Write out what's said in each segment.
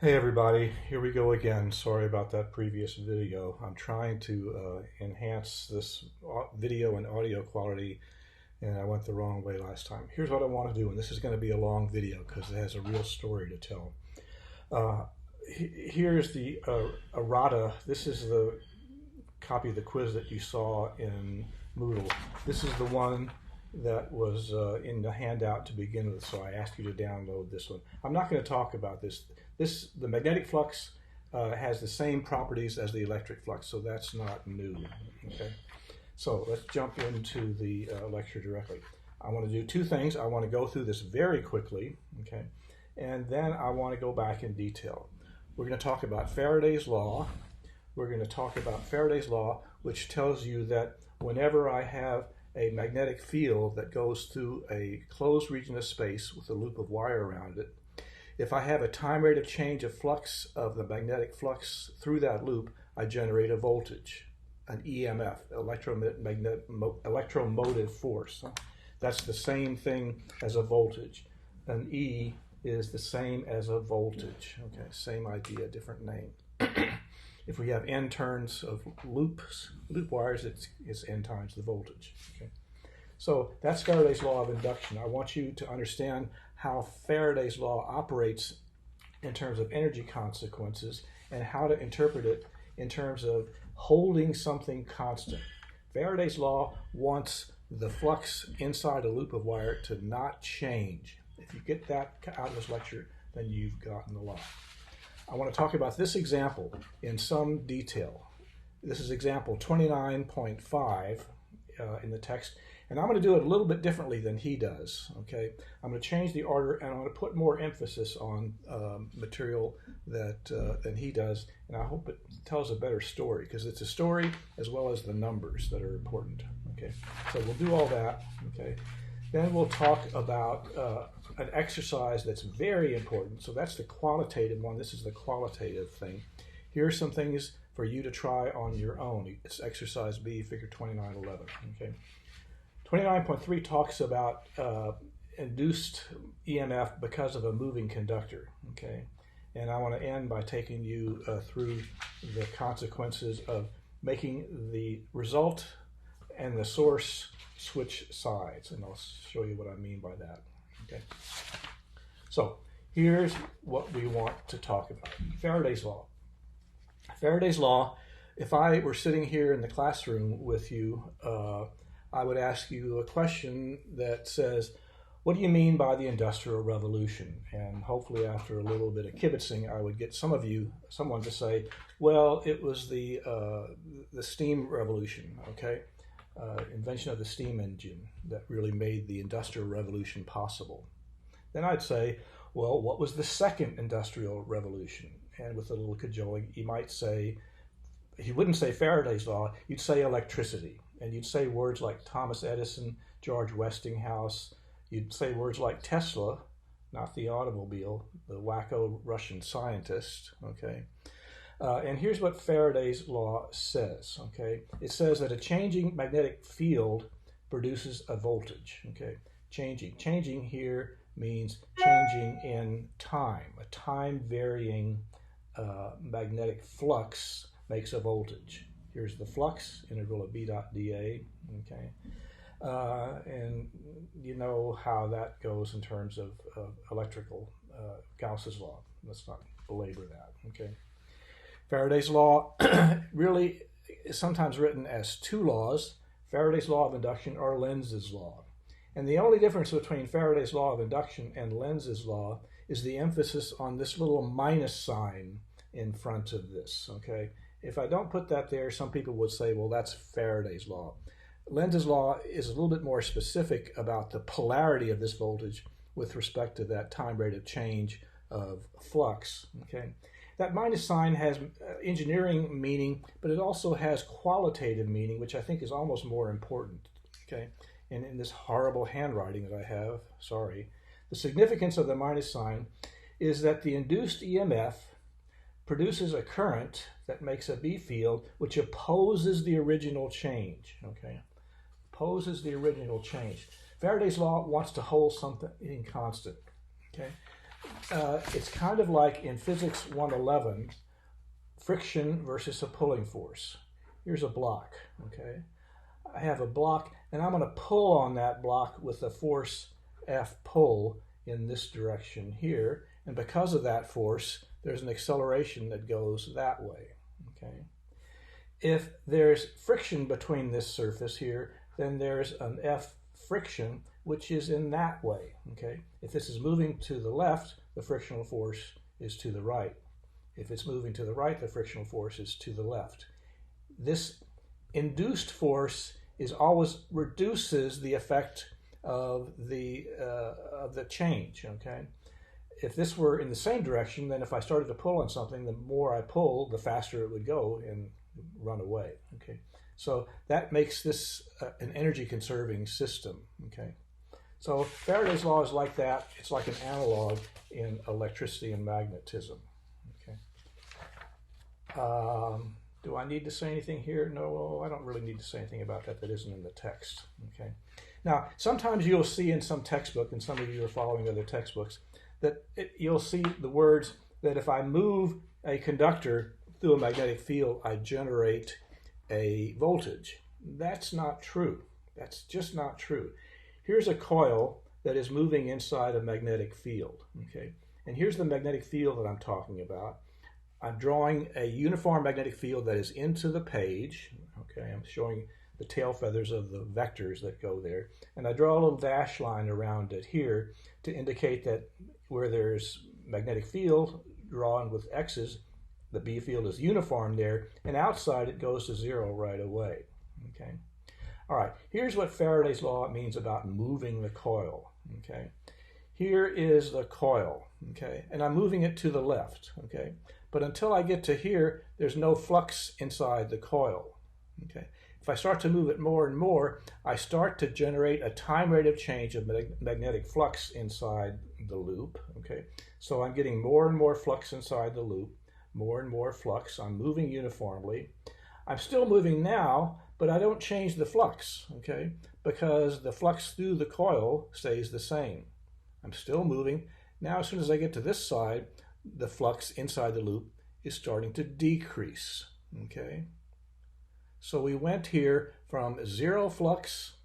Hey everybody, here we go again. Sorry about that previous video. I'm trying to enhance this video and audio quality, and I went the wrong way last time. Here's what I want to do, and this is going to be a long video because it has a real story to tell. Here's the errata. This is the copy of the quiz that you saw in Moodle. This is the one that was in the handout to begin with, so I asked you to download this one. I'm not going to talk about this. The magnetic flux has the same properties as the electric flux, so that's not new. Okay, so let's jump into the lecture directly. I want to do two things. I want to go through this very quickly, okay, and then I want to go back in detail. We're going to talk about Faraday's law. We're going to talk about Faraday's law, which tells you that whenever I have a magnetic field that goes through a closed region of space with a loop of wire around it, if I have a time rate of change of flux of the magnetic flux through that loop, I generate a voltage, an EMF, electromotive force. That's the same thing as a voltage. An E is the same as a voltage. Okay, same idea, different name. If we have n turns of loop wires, it's n times the voltage. Okay, so that's Faraday's law of induction. I want you to understand how Faraday's law operates in terms of energy consequences and how to interpret it in terms of holding something constant. Faraday's law wants the flux inside a loop of wire to not change. If you get that out of this lecture, then you've gotten the law. I want to talk about this example in some detail. This is example 29.5 in the text, and I'm going to do it a little bit differently than he does. Okay, I'm going to change the order, and I'm going to put more emphasis on material than he does, and I hope it tells a better story, because it's a story as well as the numbers that are important. Okay, so we'll do all that. Okay, then we'll talk about an exercise that's very important. So that's the quantitative one. This is the qualitative thing. Here are some things for you to try on your own. It's exercise B, figure 2911. Okay. 29.3 talks about induced EMF because of a moving conductor. Okay. And I want to end by taking you through the consequences of making the result and the source switch sides, and I'll show you what I mean by that. Okay, so here's what we want to talk about. Faraday's law. Faraday's law, if I were sitting here in the classroom with you, I would ask you a question that says, what do you mean by the Industrial Revolution? And hopefully after a little bit of kibitzing, I would get someone to say, well, it was the steam revolution, okay? Invention of the steam engine that really made the Industrial Revolution possible. Then I'd say, well, what was the second Industrial Revolution? And with a little cajoling, you might say, you wouldn't say Faraday's law, you'd say electricity. And you'd say words like Thomas Edison, George Westinghouse. You'd say words like Tesla, not the automobile, the wacko Russian scientist, okay? And here's what Faraday's law says, okay? It says that a changing magnetic field produces a voltage, okay? Changing here means changing in time. A time-varying magnetic flux makes a voltage. Here's the flux, integral of B dot dA, okay? And you know how that goes in terms of electrical, Gauss's law. Let's not belabor that, okay? Faraday's law really is sometimes written as two laws, Faraday's law of induction or Lenz's law. And the only difference between Faraday's law of induction and Lenz's law is the emphasis on this little minus sign in front of this, okay? If I don't put that there, some people would say, well, that's Faraday's law. Lenz's law is a little bit more specific about the polarity of this voltage with respect to that time rate of change of flux, okay? That minus sign has engineering meaning, but it also has qualitative meaning, which I think is almost more important, okay? And in this horrible handwriting that I have, sorry, the significance of the minus sign is that the induced EMF produces a current that makes a B field, which opposes the original change, okay? Opposes the original change. Faraday's law wants to hold something constant, okay? it's kind of like in Physics 111, friction versus a pulling force. Here's a block, okay? I have a block, and I'm going to pull on that block with the force F pull in this direction here, and because of that force, there's an acceleration that goes that way, okay? If there's friction between this surface here, then there's an F friction, which is in that way, okay? If this is moving to the left, the frictional force is to the right. If it's moving to the right, the frictional force is to the left. This induced force is always reduces the effect of the change, okay? If this were in the same direction, then if I started to pull on something, the more I pull, the faster it would go and run away, okay? So that makes this an energy conserving system, okay? So Faraday's law is like that. It's like an analog in electricity and magnetism, okay? Do I need to say anything here? No, I don't really need to say anything about that that isn't in the text, okay? Now, sometimes you'll see in some textbook, and some of you are following other textbooks, that you'll see the words that if I move a conductor through a magnetic field, I generate a voltage. That's not true. That's just not true. Here's a coil that is moving inside a magnetic field, okay? And here's the magnetic field that I'm talking about. I'm drawing a uniform magnetic field that is into the page, okay? I'm showing the tail feathers of the vectors that go there. And I draw a little dash line around it here to indicate that where there's magnetic field drawn with X's, the B field is uniform there, and outside it goes to zero right away, okay? All right, here's what Faraday's law means about moving the coil, okay? Here is the coil, okay? And I'm moving it to the left, okay? But until I get to here, there's no flux inside the coil, okay? If I start to move it more and more, I start to generate a time rate of change of magnetic flux inside the loop, okay? So I'm getting more and more flux inside the loop, more and more flux. I'm moving uniformly. I'm still moving now, but I don't change the flux, okay? Because the flux through the coil stays the same. I'm still moving. Now, as soon as I get to this side, the flux inside the loop is starting to decrease, okay? So we went here from zero flux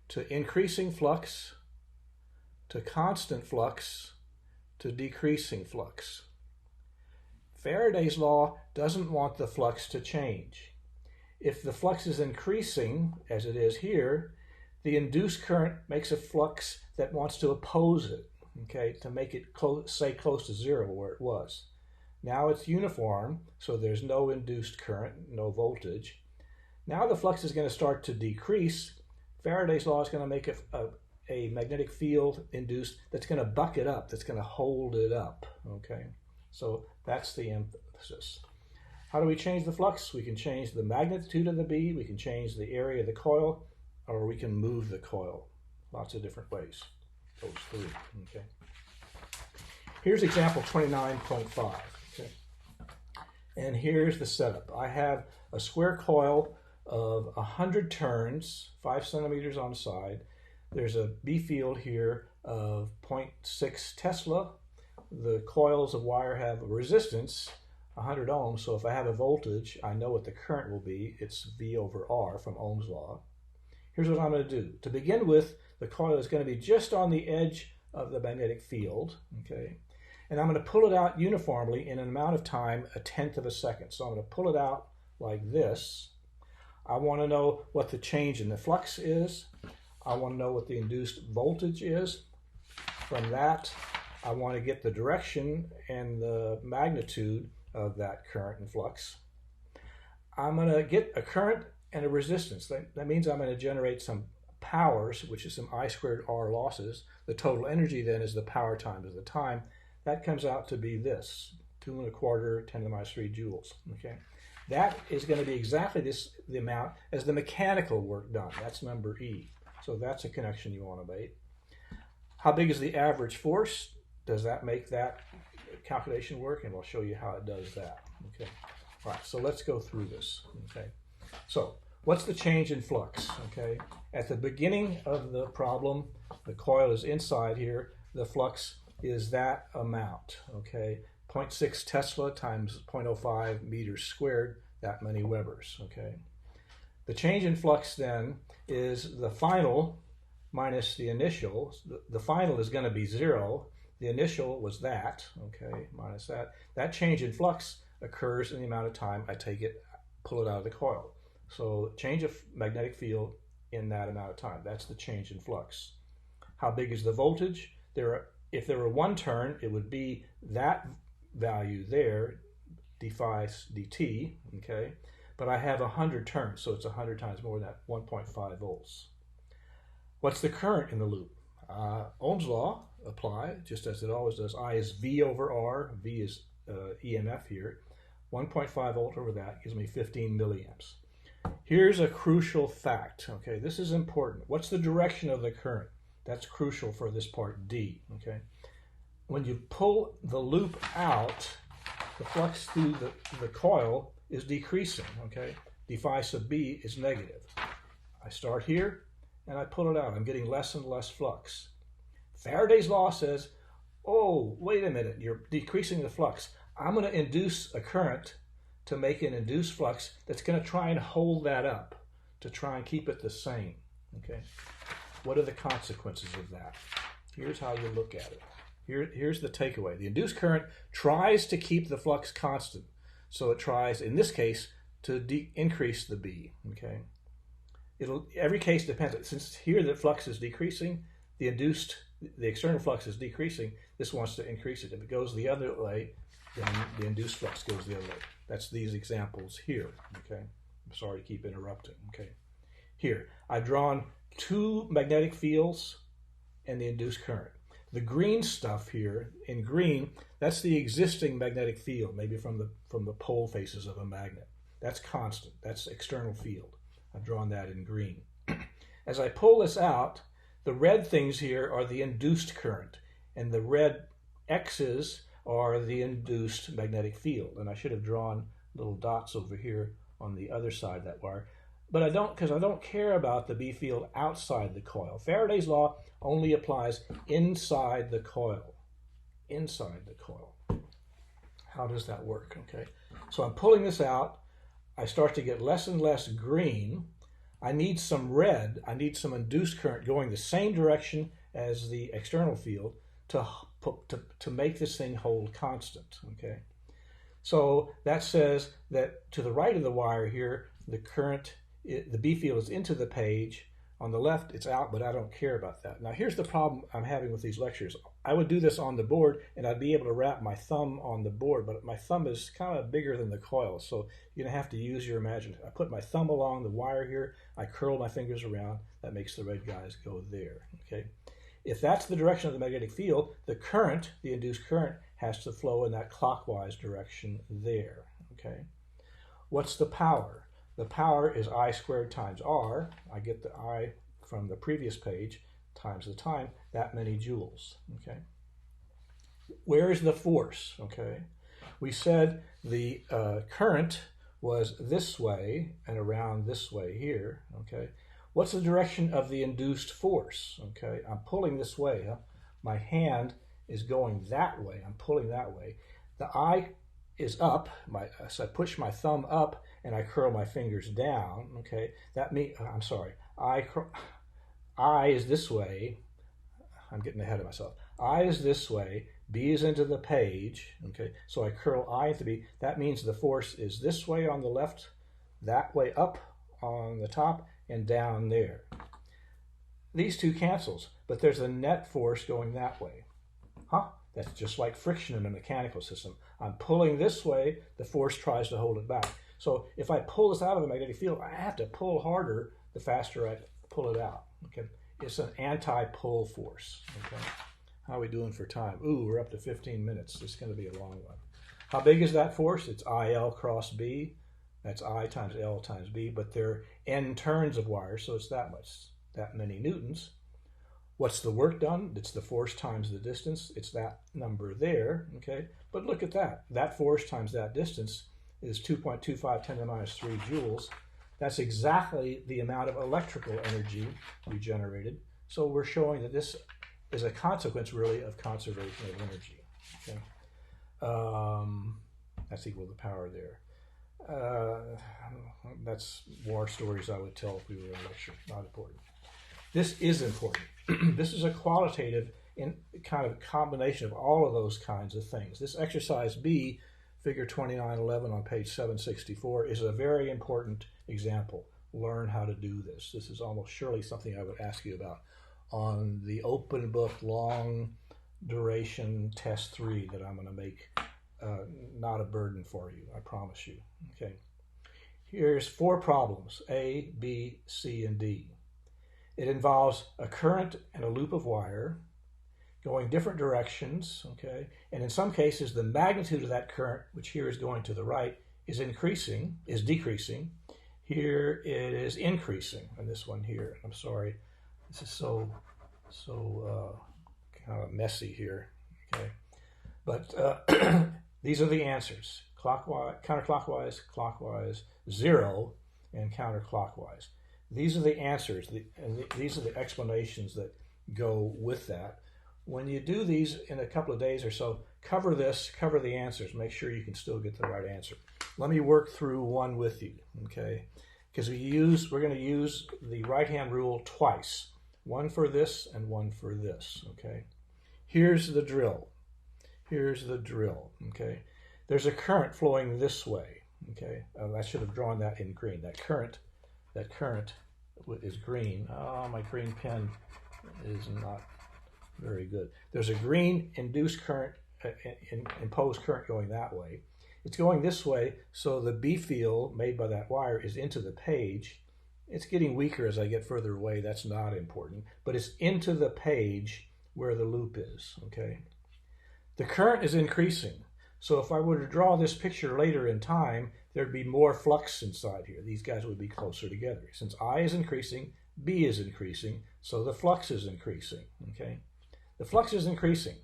to increasing flux to constant flux to decreasing flux. Faraday's law doesn't want the flux to change. If the flux is increasing, as it is here, the induced current makes a flux that wants to oppose it, okay, to make it stay close to zero where it was. Now it's uniform, so there's no induced current, no voltage. Now the flux is going to start to decrease. Faraday's law is going to make a magnetic field induced that's going to buck it up, that's going to hold it up, okay? So that's the emphasis. How do we change the flux? We can change the magnitude of the B, we can change the area of the coil, or we can move the coil. Lots of different ways, those three, okay? Here's example 29.5, okay? And here's the setup. I have a square coil of 100 turns, 5 centimeters on the side. There's a B field here of 0.6 Tesla. The coils of wire have a resistance, 100 ohms, so if I have a voltage, I know what the current will be. It's V over R from Ohm's law. Here's what I'm going to do. To begin with, the coil is going to be just on the edge of the magnetic field, okay? And I'm going to pull it out uniformly in an amount of time, 1/10 of a second. So I'm going to pull it out like this. I want to know what the change in the flux is. I want to know what the induced voltage is. From that, I want to get the direction and the magnitude of that current and flux. I'm going to get a current and a resistance. That means I'm going to generate some powers, which is some I squared R losses. The total energy then is the power times the time. That comes out to be this, 2 1/4, 10 to the minus 3 joules, okay? That is going to be exactly the amount as the mechanical work done. That's number E. So that's a connection you want to make. How big is the average force? Does that make that calculation work? And we'll show you how it does that. Okay. All right, so let's go through this. Okay. So what's the change in flux? Okay. At the beginning of the problem, the coil is inside here. The flux is that amount, okay? 0.6 Tesla times 0.05 meters squared, that many Webers, okay? The change in flux then is the final minus the initial. The final is going to be 0. The initial was that, okay, minus that. That change in flux occurs in the amount of time I take it, pull it out of the coil. So change of magnetic field in that amount of time. That's the change in flux. How big is the voltage? If there were one turn, it would be that value there, d phi dt, okay? But I have 100 turns, so it's 100 times more than that, 1.5 volts. What's the current in the loop? Ohm's law apply, just as it always does. I is V over R, V is EMF here. 1.5 volt over that gives me 15 milliamps. Here's a crucial fact, okay? This is important. What's the direction of the current? That's crucial for this part D, okay? When you pull the loop out, the flux through the coil is decreasing, okay? d phi sub B is negative. I start here and I pull it out. I'm getting less and less flux. Faraday's law says, oh, wait a minute, you're decreasing the flux. I'm going to induce a current to make an induced flux that's going to try and hold that up, to try and keep it the same, okay? What are the consequences of that? Here's how you look at it. Here's the takeaway. The induced current tries to keep the flux constant. So it tries, in this case, to increase the B, okay? Every case depends. Since here the flux is decreasing, the external flux is decreasing, this wants to increase it. If it goes the other way, then the induced flux goes the other way. That's these examples here, okay? I'm sorry to keep interrupting, okay? Here, I've drawn two magnetic fields and the induced current. The green stuff here, in green, that's the existing magnetic field, maybe from the pole faces of a magnet. That's constant, that's external field. I've drawn that in green. As I pull this out, the red things here are the induced current, and the red X's are the induced magnetic field. And I should have drawn little dots over here on the other side of that wire. But I don't, because I don't care about the B field outside the coil. Faraday's law only applies inside the coil. Inside the coil. How does that work? Okay, so I'm pulling this out. I start to get less and less green. I need some red. I need some induced current going the same direction as the external field to make this thing hold constant. Okay, so that says that to the right of the wire here, the current, the B field is into the page. On the left, it's out, but I don't care about that. Now, here's the problem I'm having with these lectures. I would do this on the board, and I'd be able to wrap my thumb on the board, but my thumb is kind of bigger than the coil, so you're going to have to use your imagination. I put my thumb along the wire here. I curl my fingers around. That makes the red guys go there, okay? If that's the direction of the magnetic field, the current, the induced current, has to flow in that clockwise direction there, okay? What's the power? The power is I squared times R. I get the I from the previous page times the time, that many joules, okay? Where is the force, okay? We said the current was this way and around this way here, okay? What's the direction of the induced force, okay? I'm pulling this way, huh? My hand is going that way. I'm pulling that way. The I is up, so I push my thumb up and I curl my fingers down, okay? That means, I'm sorry, I is this way. I'm getting ahead of myself. I is this way, B is into the page, okay? So I curl I into B. That means the force is this way on the left, that way up on the top, and down there. These two cancels, but there's a net force going that way. Huh? That's just like friction in a mechanical system. I'm pulling this way, the force tries to hold it back. So if I pull this out of the magnetic field, I have to pull harder the faster I pull it out. Okay, it's an anti-pull force. Okay, how are we doing for time? Ooh, we're up to 15 minutes. It's going to be a long one. How big is that force? It's IL cross B. That's I times L times B, but they're N turns of wire, so it's that much, that many newtons. What's the work done? It's the force times the distance. It's that number there, okay? But look at that. That force times that distance is 2.25 10 to the minus 3 joules. That's exactly the amount of electrical energy we generated. So we're showing that this is a consequence, really, of conservation of energy. Okay? That's equal to the power there. That's war stories I would tell if we were in a lecture. Not important. This is important. This is a qualitative kind of combination of all of those kinds of things. This exercise B, figure 2911 on page 764, is a very important example. Learn how to do this. This is almost surely something I would ask you about on the open book long duration test 3 that I'm going to make not a burden for you, I promise you. Okay. Here's 4 problems, A, B, C, and D. It involves a current and a loop of wire going different directions, okay? And in some cases, the magnitude of that current, which here is going to the right, is decreasing. Here it is increasing, and this one here. I'm sorry, this is so kind of messy here, okay? But these are the answers: clockwise, counterclockwise, clockwise, 0, and counterclockwise. These are the answers, and these are the explanations that go with that. When you do these in a couple of days or so, cover the answers. Make sure you can still get the right answer. Let me work through one with you, okay? Because we're going to use the right-hand rule twice. One for this and one for this, okay? Here's the drill. Okay? There's a current flowing this way, okay? I should have drawn that in green. That current is green. Oh, my green pen is not very good. There's a green induced current, imposed current going that way. It's going this way, so the B field made by that wire is into the page. It's getting weaker as I get further away. That's not important, but it's into the page where the loop is, okay? The current is increasing. So if I were to draw this picture later in time, there'd be more flux inside here. These guys would be closer together. Since I is increasing, B is increasing, so the flux is increasing, okay? The flux is increasing.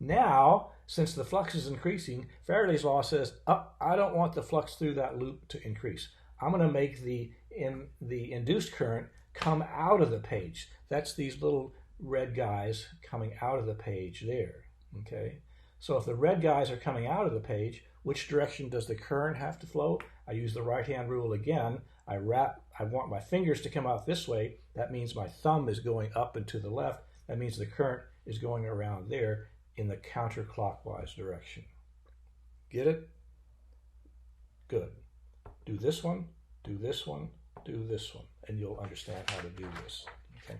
Now, since the flux is increasing, Faraday's law says, I don't want the flux through that loop to increase. I'm going to make the induced current come out of the page. That's these little red guys coming out of the page there, okay? So if the red guys are coming out of the page, which direction does the current have to flow? I use the right-hand rule again. I want my fingers to come out this way. That means my thumb is going up and to the left. That means the current is going around there in the counterclockwise direction. Get it? Good. Do this one, do this one, do this one, and you'll understand how to do this, okay?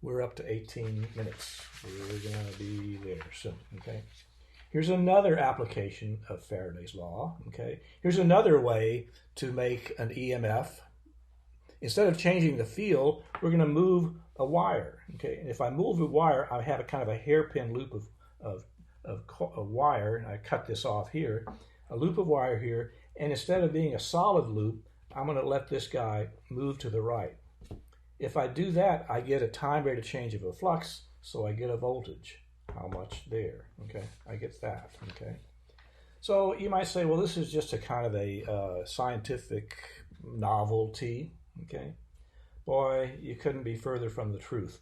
We're up to 18 minutes. We're going to be there soon, okay? Here's another application of Faraday's law, okay? Here's another way to make an EMF. Instead of changing the field, we're going to move a wire, okay? And if I move a wire, I have a kind of a hairpin loop of wire, and I cut this off here, a loop of wire here, and instead of being a solid loop, I'm going to let this guy move to the right. If I do that, I get a time rate of change of a flux, so I get a voltage. How much there, okay? I get that, okay? So you might say, well, this is just a kind of a scientific novelty, okay? Boy, you couldn't be further from the truth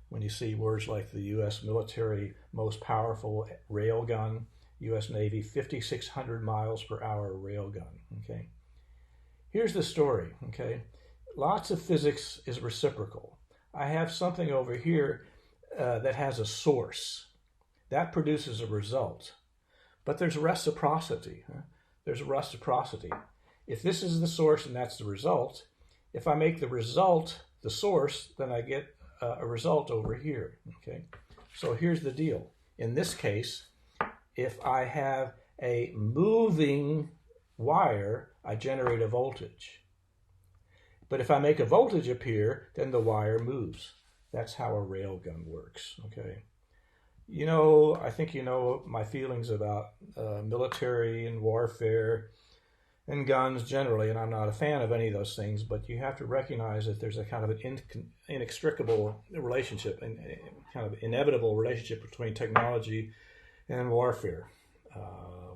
when you see words like the U.S. military most powerful railgun, U.S. Navy 5,600 miles per hour railgun, okay? Here's the story, okay? Lots of physics is reciprocal. I have something over here that has a source. That produces a result. But there's reciprocity. There's reciprocity. If this is the source and that's the result, if I make the result the source, then I get a result over here, okay? So here's the deal. In this case, if I have a moving wire, I generate a voltage. But if I make a voltage appear, then the wire moves. That's how a railgun works, okay? You know, I think you know my feelings about military and warfare and guns generally, and I'm not a fan of any of those things, but you have to recognize that there's a kind of an inextricable relationship, and kind of inevitable relationship between technology and warfare,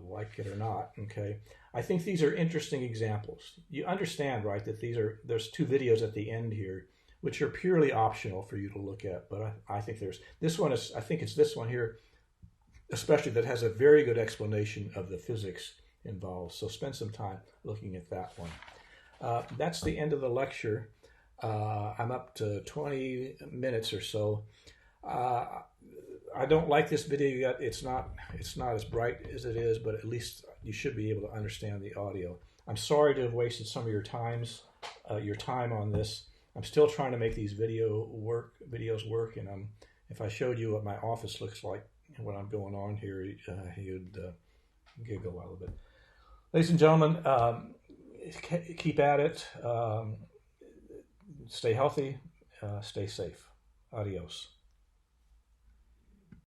like it or not, okay? I think these are interesting examples. You understand, right, that there's 2 videos at the end here which are purely optional for you to look at. But I think there's this one is I think it's this one here, especially, that has a very good explanation of the physics involved. So spend some time looking at that one. That's the end of the lecture. I'm up to 20 minutes or so. I don't like this video yet. It's not as bright as it is, but at least you should be able to understand the audio. I'm sorry to have wasted some of your time on this. I'm still trying to make these videos work, and if I showed you what my office looks like and what I'm going on here, you'd giggle a little bit. Ladies and gentlemen, keep at it. Stay healthy. Stay safe. Adios.